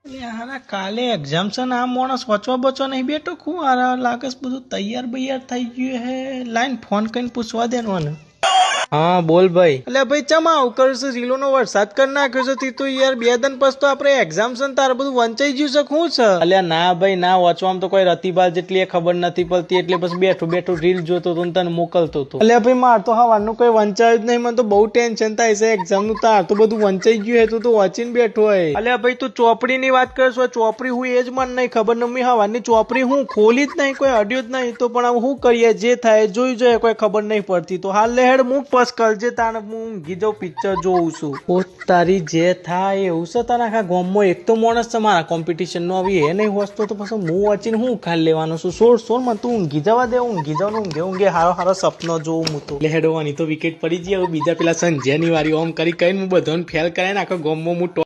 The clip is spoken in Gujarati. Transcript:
એટલે હારા કાલે એક્ઝામ છે ને આ માણસ વચવા બચવા નહીં બેઠો ખૂબ હારા લાગે છે બધું તૈયાર બૈયાર થઈ ગયું હે લાઈન ફોન કરીને પૂછવા દેનો ને હા બોલ ભાઈ એટલે ભાઈ ચમ આવું કરશે રીલો નો વરસાદ કરી નાખ્યો છે તી તો યાર 2 દિન પછી તો આપણે એક્ઝામ છે ને તારે બધું વંચાઈ ગયું છે શું છે અલ્યા ના ભાઈ ના વાંચવામાં તો કોઈ રતિબાલ જેટલી ખબર નથી પડતી એટલે પછી બેઠું બેઠું રીલ જોતો હતો તને મોકલતો હતો અલ્યા ભાઈ માર તો હવાનું કોઈ વંચાયું જ નહીં મને તો બહુ ટેન્શન થાય છે એક્ઝામ નું તાર તો બધું વંચાઈ ગયું હે તું તો વાંચીને બેઠો હોય અલ્યા ભાઈ તું ચોપડી ની વાત કરશો ચોપડી હું એ જ મને નહીં ખબર નમી હવાની ચોપડી હું ખોલી જ નહીં કોઈ અડ્યું જ નહીં તો પણ હવે શું કરીએ જે થાય જોઈ જોઈએ કોઈ ખબર નહીં પડતી તો હાલ લેહેડ મૂક કરજે તાને હું ઊંઘી જાઉં પિક્ચર જોઉં છું ઓ તારી જે થાય એવું છે તારા આખા ગામમાં એક તો માણસ છે મારા કોમ્પિટિશન નો આવી એ નહીં હોસતો તો પછી હું વાંચીને હું ખાલી લેવાનો છું સોડ મને તું ઊંઘી જવા દે ઊંઘી જવાનું ઊંઘે હારો સપનો જોઉં હું તો લેહેડવાની તો વિકેટ પડી જાય હવે બીજા પેલા સંજયની વારી ઓમ કરી કઈ હું બધાને ફેલ કરાય ને આખા ગામમાં હું